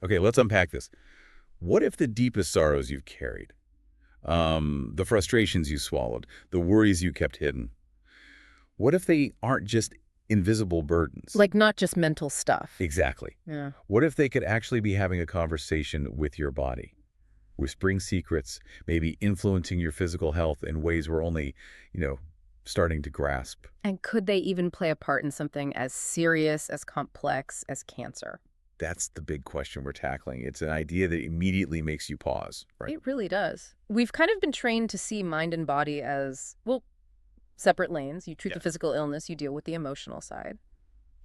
Okay, let's unpack this. What if the deepest sorrows you've carried, the frustrations you swallowed, the worries you kept hidden, what if they aren't just invisible burdens? Like not just mental stuff. Exactly. Yeah. What if they could actually be having a conversation with your body, whispering secrets, maybe influencing your physical health in ways we're only, you know, starting to grasp? And could they even play a part in something as serious, as complex as cancer? That's the big question we're tackling. It's an idea that immediately makes you pause, right? It really does. We've kind of been trained to see mind and body as, well, separate lanes. You treat the Yes. physical illness, you deal with the emotional side.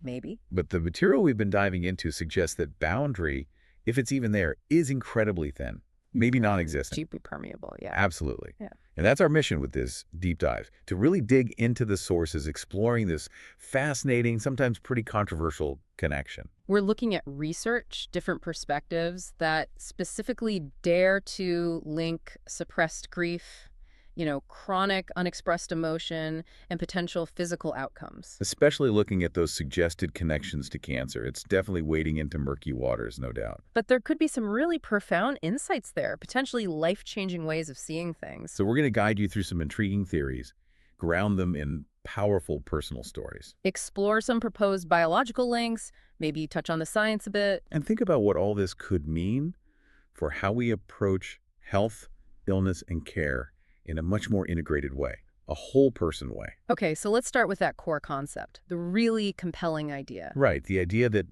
Maybe. But the material we've been diving into suggests that boundary, if it's even there, is incredibly thin, maybe non-existent. Deeply permeable, yeah. Absolutely. Yeah. And that's our mission with this deep dive, to really dig into the sources, exploring this fascinating, sometimes pretty controversial connection. We're looking at research, different perspectives that specifically dare to link suppressed grief, chronic unexpressed emotion, and potential physical outcomes. Especially looking at those suggested connections to cancer. It's definitely wading into murky waters, no doubt. But there could be some really profound insights there, potentially life-changing ways of seeing things. So we're going to guide you through some intriguing theories, ground them in powerful personal stories, Explore some proposed biological links, maybe touch on the science a bit. and think about what all this could mean for how we approach health, illness, and care in a much more integrated way, a whole person way. Okay, so let's start with that core concept, the really compelling idea. Right, the idea that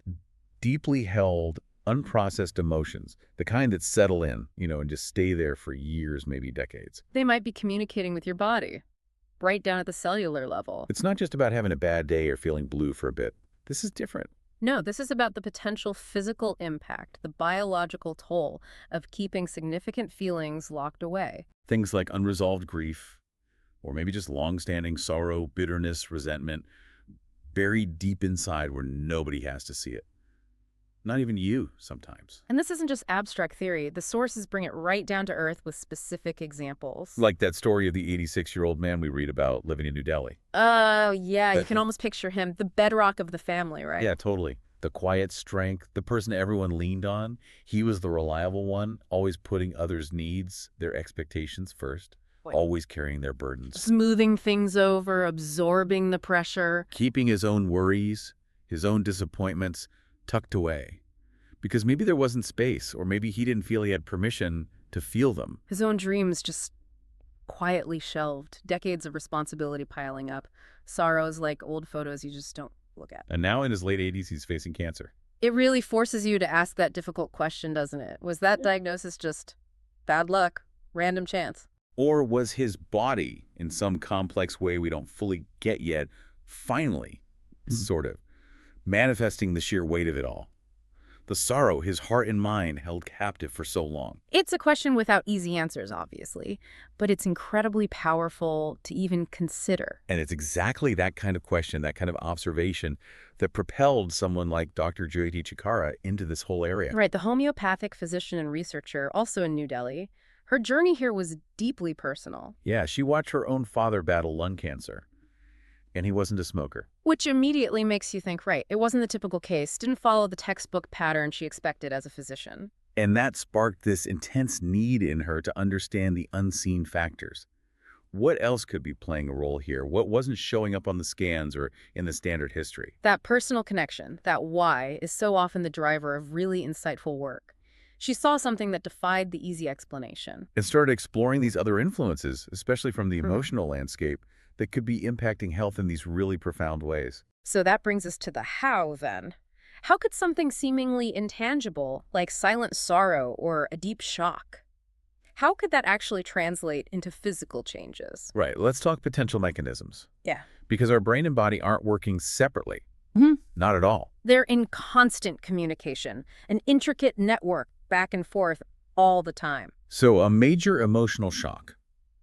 deeply held, unprocessed emotions, the kind that settle in, and just stay there for years, maybe decades. They might be communicating with your body, right down at the cellular level. It's not just about having a bad day or feeling blue for a bit. This is different. No, this is about the potential physical impact, the biological toll of keeping significant feelings locked away. Things like unresolved grief, or maybe just long-standing sorrow, bitterness, resentment, buried deep inside where nobody has to see it. Not even you, sometimes. And this isn't just abstract theory. The sources bring it right down to earth with specific examples. Like that story of the 86-year-old man we read about living in New Delhi. Oh, yeah, you That- can almost picture him, the bedrock of the family, right? Yeah, totally. The quiet strength, the person everyone leaned on. He was the reliable one, always putting others' needs, their expectations first, Boy. always carrying their burdens. Smoothing things over, absorbing the pressure. Keeping his own worries, his own disappointments tucked away. Because maybe there wasn't space, or maybe he didn't feel he had permission to feel them. His own dreams just quietly shelved, decades of responsibility piling up, sorrows like old photos you just don't look at. And now in his late 80s, he's facing cancer. It really forces you to ask that difficult question, doesn't it? Was that diagnosis just bad luck, random chance? Or was his body, in some complex way we don't fully get yet, finally, sort of, manifesting the sheer weight of it all? The sorrow his heart and mind held captive for so long. It's a question without easy answers, obviously, but it's incredibly powerful to even consider. And it's exactly that kind of question, that kind of observation, that propelled someone like Dr. Jyoti Chhikara into this whole area. Right, the homeopathic physician and researcher, also in New Delhi, her journey here was deeply personal, Yeah, she watched her own father battle lung cancer, and he wasn't a smoker. which immediately makes you think, right, it wasn't the typical case, didn't follow the textbook pattern she expected as a physician. And that sparked this intense need in her to understand the unseen factors. What else could be playing a role here? What wasn't showing up on the scans or in the standard history? That personal connection, that why, is so often the driver of really insightful work. She saw something that defied the easy explanation. And started exploring these other influences, especially from the emotional landscape, that could be impacting health in these really profound ways. So that brings us to the how, then. How could something seemingly intangible, like silent sorrow or a deep shock, how could that actually translate into physical changes? Right, let's talk potential mechanisms. Yeah. Because our brain and body aren't working separately. Mhm. Not at all. They're in constant communication, an intricate network back and forth all the time. So a major emotional shock,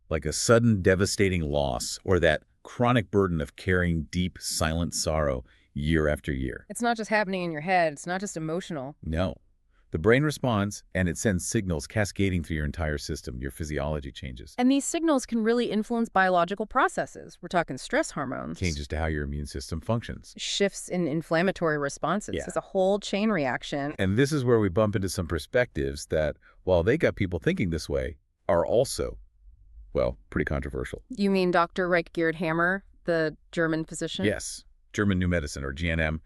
like a sudden devastating loss or that chronic burden of carrying deep, silent sorrow year after year. It's not just happening in your head, it's not just emotional. No. The brain responds, and it sends signals cascading through your entire system. Your physiology changes. And these signals can really influence biological processes. We're talking stress hormones. Changes to how your immune system functions. Shifts in inflammatory responses. Yeah. It's a whole chain reaction. And this is where we bump into some perspectives that, while they got people thinking this way, are also, well, pretty controversial. You mean Dr. Gerd Hammer, the German physician? Yes. German New Medicine, or GNM.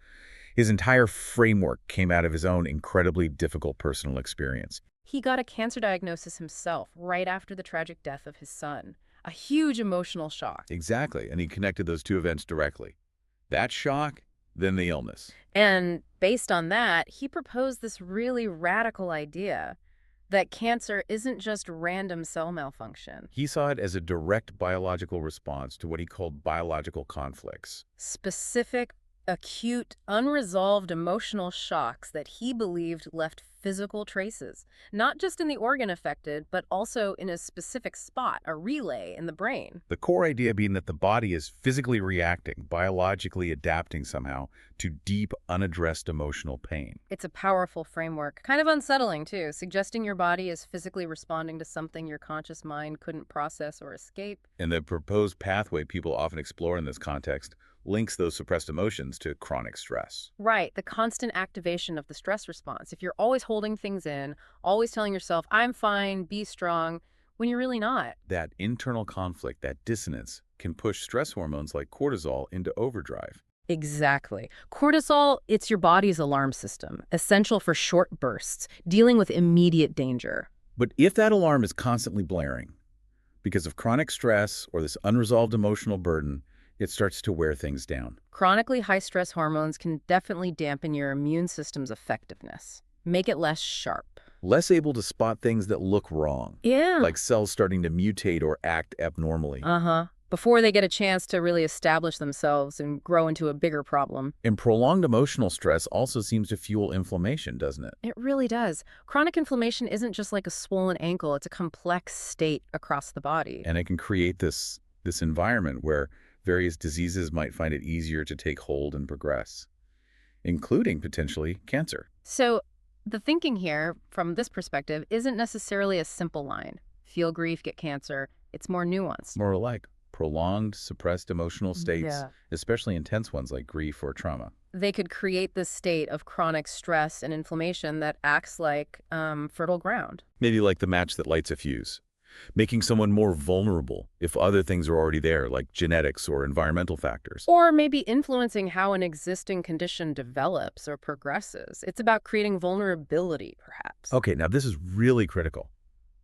His entire framework came out of his own incredibly difficult personal experience. He got a cancer diagnosis himself right after the tragic death of his son. A huge emotional shock. Exactly, and he connected those two events directly. That shock, then the illness. And based on that, he proposed this really radical idea that cancer isn't just random cell malfunction. He saw it as a direct biological response to what he called biological conflicts. Specific, acute, unresolved emotional shocks that he believed left physical traces, not just in the organ affected, but also in a specific spot, a relay in the brain. The core idea being that the body is physically reacting, biologically adapting somehow to deep, unaddressed emotional pain. It's a powerful framework, kind of unsettling too, suggesting your body is physically responding to something your conscious mind couldn't process or escape. And the proposed pathway people often explore in this context links those suppressed emotions to chronic stress. Right, the constant activation of the stress response. If you're always holding things in, always telling yourself, I'm fine, be strong, when you're really not. That internal conflict, that dissonance, can push stress hormones like cortisol into overdrive. Exactly. Cortisol, it's your body's alarm system, essential for short bursts, dealing with immediate danger. But if that alarm is constantly blaring, because of chronic stress or this unresolved emotional burden, it starts to wear things down. Chronically high stress hormones can definitely dampen your immune system's effectiveness, make it less sharp. Less able to spot things that look wrong, Yeah. like cells starting to mutate or act abnormally. Before they get a chance to really establish themselves and grow into a bigger problem. And prolonged emotional stress also seems to fuel inflammation, doesn't it? It really does. Chronic inflammation isn't just like a swollen ankle, it's a complex state across the body. And it can create this environment where various diseases might find it easier to take hold and progress, including potentially cancer. So the thinking here, from this perspective, isn't necessarily a simple line. Feel grief, get cancer. It's more nuanced. More like prolonged, suppressed emotional states, Yeah. especially intense ones like grief or trauma. They could create this state of chronic stress and inflammation that acts like fertile ground. Maybe like the match that lights a fuse, making someone more vulnerable if other things are already there, like genetics or environmental factors. Or maybe influencing how an existing condition develops or progresses. It's about creating vulnerability, perhaps. Okay, now this is really critical.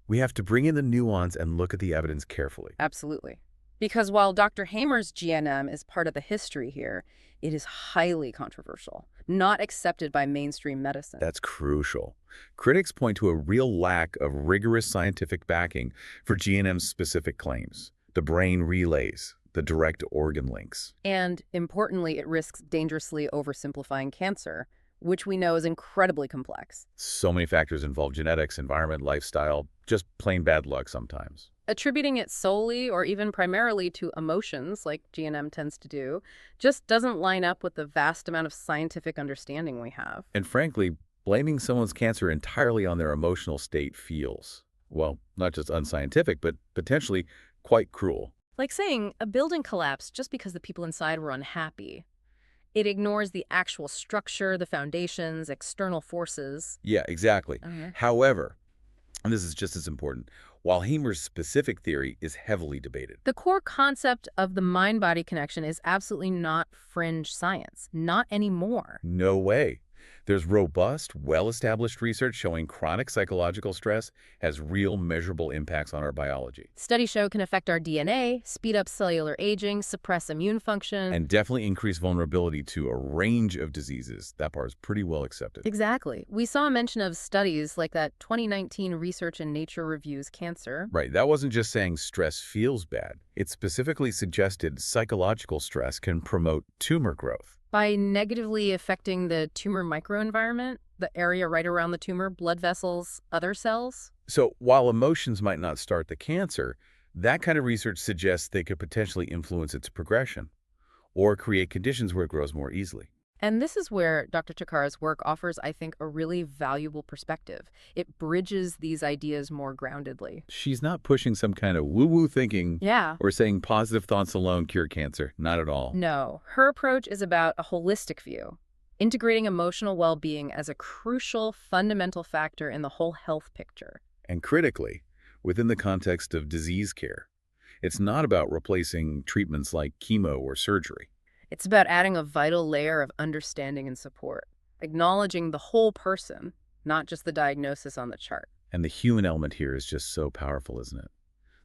We have to bring in the nuance and look at the evidence carefully. Absolutely. Because while Dr. Hamer's GNM is part of the history here, it is highly controversial, not accepted by mainstream medicine. That's crucial. Critics point to a real lack of rigorous scientific backing for GNM's specific claims. The brain relays, the direct organ links. And importantly, it risks dangerously oversimplifying cancer, which we know is incredibly complex. So many factors involve genetics, environment, lifestyle, just plain bad luck sometimes. Attributing it solely or even primarily to emotions, like GNM tends to do, just doesn't line up with the vast amount of scientific understanding we have. And frankly, blaming someone's cancer entirely on their emotional state feels, well, not just unscientific, but potentially quite cruel. Like saying a building collapsed just because the people inside were unhappy. It ignores the actual structure, the foundations, external forces. Yeah, exactly. However, and this is just as important, while Hamer's specific theory is heavily debated. The core concept of the mind-body connection is absolutely not fringe science. Not anymore. No way. There's robust, well-established research showing chronic psychological stress has real measurable impacts on our biology. Studies show it can affect our DNA, speed up cellular aging, suppress immune function. And definitely increase vulnerability to a range of diseases. That part is pretty well accepted. Exactly. We saw a mention of studies like that 2019 research in Nature Reviews Cancer. Right, that wasn't just saying stress feels bad. It specifically suggested psychological stress can promote tumor growth. By negatively affecting the tumor microenvironment, the area right around the tumor, blood vessels, other cells. So while emotions might not start the cancer, that kind of research suggests they could potentially influence its progression or create conditions where it grows more easily. And this is where Dr. Chhikara's work offers, I think, a really valuable perspective. It bridges these ideas more groundedly. She's not pushing some kind of woo-woo thinking Yeah. or saying positive thoughts alone cure cancer. Not at all. No, her approach is about a holistic view, integrating emotional well-being as a crucial, fundamental factor in the whole health picture. And critically, within the context of disease care, it's not about replacing treatments like chemo or surgery. It's about adding a vital layer of understanding and support, acknowledging the whole person, not just the diagnosis on the chart. And the human element here is just so powerful, isn't it?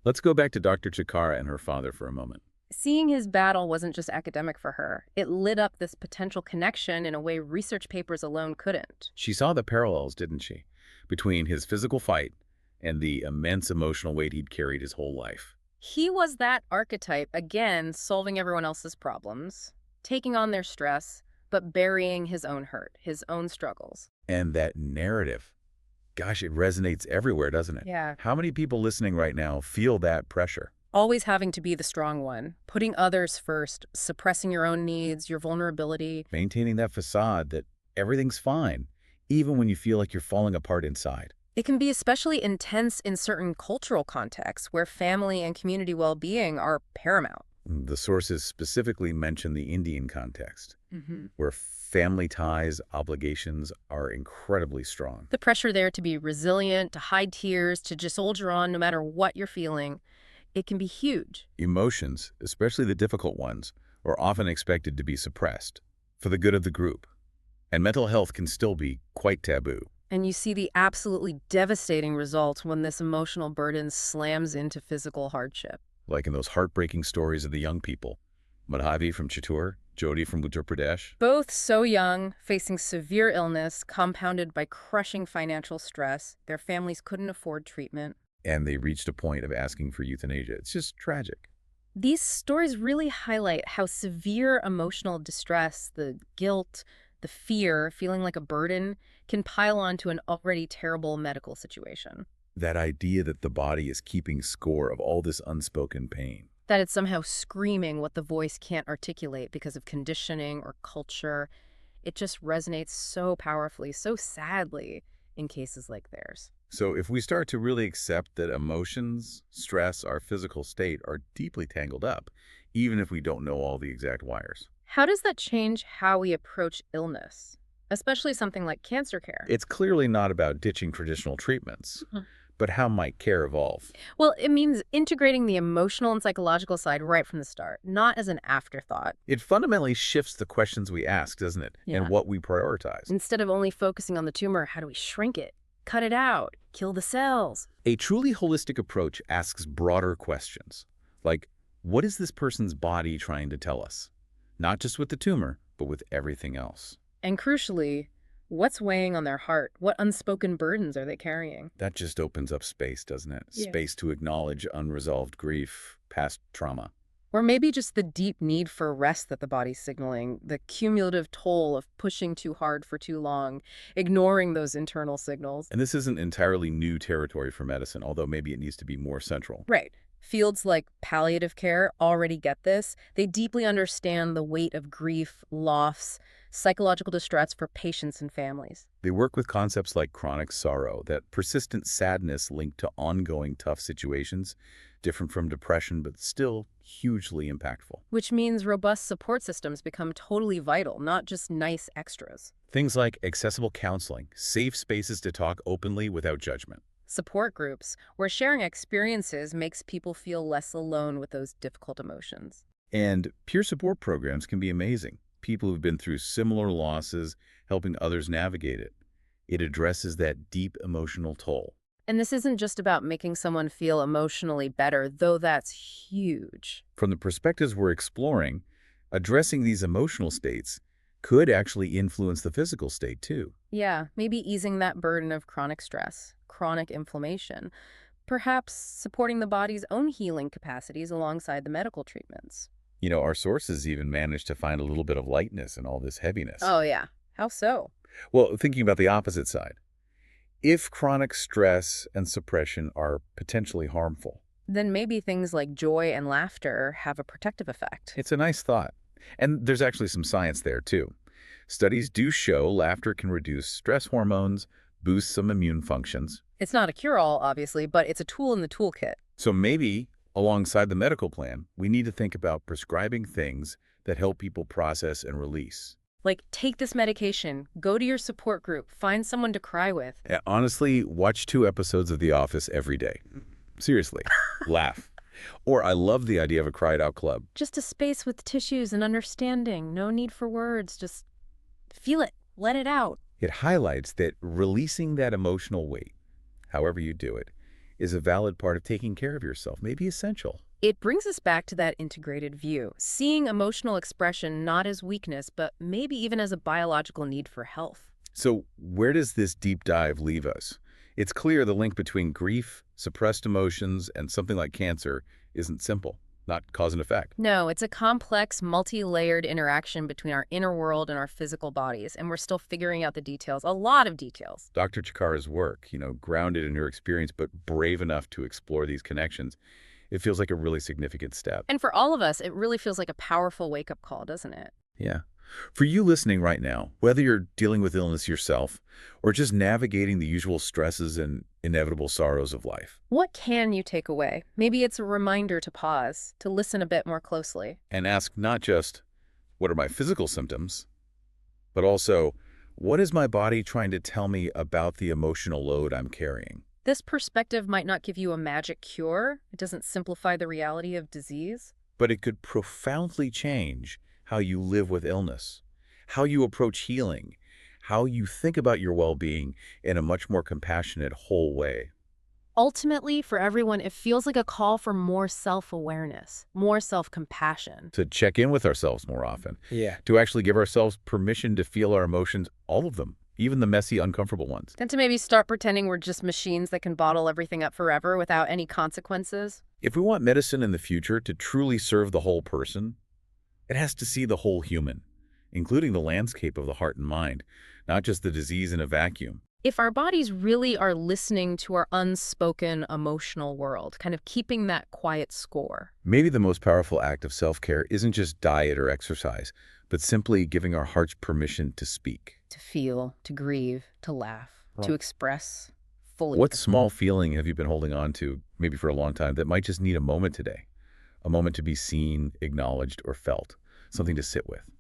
Let's go back to Dr. Chhikara and her father for a moment. Seeing his battle wasn't just academic for her. It lit up this potential connection in a way research papers alone couldn't. She saw the parallels, didn't she, between his physical fight and the immense emotional weight he'd carried his whole life. He was that archetype, again, solving everyone else's problems, taking on their stress, but burying his own hurt, his own struggles. And that narrative, gosh, it resonates everywhere, doesn't it? Yeah. How many people listening right now feel that pressure? Always having to be the strong one, putting others first, suppressing your own needs, your vulnerability. Maintaining that facade that everything's fine, even when you feel like you're falling apart inside. It can be especially intense in certain cultural contexts where family and community well-being are paramount. The sources specifically mention the Indian context, Mm-hmm. where family ties, obligations are incredibly strong. The pressure there to be resilient, to hide tears, to just soldier on no matter what you're feeling, it can be huge. Emotions, especially the difficult ones, are often expected to be suppressed for the good of the group. And mental health can still be quite taboo. And you see the absolutely devastating results when this emotional burden slams into physical hardship. Like in those heartbreaking stories of the young people. Madhavi from Chittoor, Jyoti from Uttar Pradesh. Both so young, facing severe illness, compounded by crushing financial stress. Their families couldn't afford treatment. And they reached a point of asking for euthanasia. It's just tragic. These stories really highlight how severe emotional distress, the guilt, the fear, feeling like a burden, can pile onto an already terrible medical situation. That idea that the body is keeping score of all this unspoken pain. That it's somehow screaming what the voice can't articulate because of conditioning or culture. It just resonates so powerfully, so sadly in cases like theirs. So if we start to really accept that emotions, stress, our physical state are deeply tangled up, even if we don't know all the exact wires. How does that change how we approach illness, especially something like cancer care? It's clearly not about ditching traditional treatments, but how might care evolve? Well, it means integrating the emotional and psychological side right from the start, not as an afterthought. It fundamentally shifts the questions we ask, doesn't it? Yeah. And what we prioritize. Instead of only focusing on the tumor, how do we shrink it, cut it out, kill the cells? A truly holistic approach asks broader questions, like, what is this person's body trying to tell us? Not just with the tumor, but with everything else. And crucially, what's weighing on their heart? What unspoken burdens are they carrying? That just opens up space, doesn't it? Yeah. Space to acknowledge unresolved grief, past trauma. Or maybe just the deep need for rest that the body's signaling, the cumulative toll of pushing too hard for too long, ignoring those internal signals. And this isn't entirely new territory for medicine, although maybe it needs to be more central. Right. Fields like palliative care already get this. They deeply understand the weight of grief, loss, psychological distress for patients and families. They work with concepts like chronic sorrow, that persistent sadness linked to ongoing tough situations, different from depression, but still hugely impactful. Which means robust support systems become totally vital, not just nice extras. Things like accessible counseling, safe spaces to talk openly without judgment. Support groups, where sharing experiences makes people feel less alone with those difficult emotions. And peer support programs can be amazing. People who've been through similar losses, helping others navigate it. It addresses that deep emotional toll. And this isn't just about making someone feel emotionally better, though that's huge. From the perspectives we're exploring, addressing these emotional states could actually influence the physical state too. Yeah, maybe easing that burden of chronic stress, chronic inflammation, perhaps supporting the body's own healing capacities alongside the medical treatments. You know, our sources even managed to find a little bit of lightness in all this heaviness. Oh, yeah. How so? Well, thinking about the opposite side. If chronic stress and suppression are potentially harmful, Then maybe things like joy and laughter have a protective effect. it's a nice thought. And there's actually some science there too. Studies do show laughter can reduce stress hormones, boost some immune functions. It's not a cure-all, obviously, but it's a tool in the toolkit. So maybe, alongside the medical plan, we need to think about prescribing things that help people process and release. Like, take this medication, go to your support group, find someone to cry with. Honestly, watch 2 episodes of The Office every day. Seriously, laugh. Or I love the idea of a cried-out club. Just a space with tissues and understanding. No need for words. Just feel it. Let it out. It highlights that releasing that emotional weight, however you do it, is a valid part of taking care of yourself, maybe essential. It brings us back to that integrated view, seeing emotional expression not as weakness, but maybe even as a biological need for health. So where does this deep dive leave us? It's clear the link between grief, suppressed emotions, and something like cancer isn't simple, not cause and effect. No, it's a complex, multi-layered interaction between our inner world and our physical bodies, and we're still figuring out the details, a lot of details. Dr. Chhikara's work, grounded in her experience but brave enough to explore these connections, it feels like a really significant step. And for all of us, it really feels like a powerful wake-up call, doesn't it? Yeah. For you listening right now, whether you're dealing with illness yourself or just navigating the usual stresses and inevitable sorrows of life, What can you take away? Maybe it's a reminder to pause, to listen a bit more closely. and ask not just, what are my physical symptoms, but also, what is my body trying to tell me about the emotional load I'm carrying? This perspective might not give you a magic cure. It doesn't simplify the reality of disease. But it could profoundly change how you live with illness, how you approach healing, how you think about your well-being in a much more compassionate, whole way. Ultimately, for everyone, it feels like a call for more self-awareness, more self-compassion. To check in with ourselves more often, Yeah. to actually give ourselves permission to feel our emotions, all of them, even the messy, uncomfortable ones. Then to maybe start pretending we're just machines that can bottle everything up forever without any consequences. If we want medicine in the future to truly serve the whole person, it has to see the whole human, including the landscape of the heart and mind, not just the disease in a vacuum. If our bodies really are listening to our unspoken emotional world, kind of keeping that quiet score. Maybe the most powerful act of self-care isn't just diet or exercise, but simply giving our hearts permission to speak. To feel, to grieve, to laugh, to Right. express fully. What small feeling have you been holding on to, maybe for a long time, that might just need a moment today? A moment to be seen, acknowledged, or felt. Something to sit with.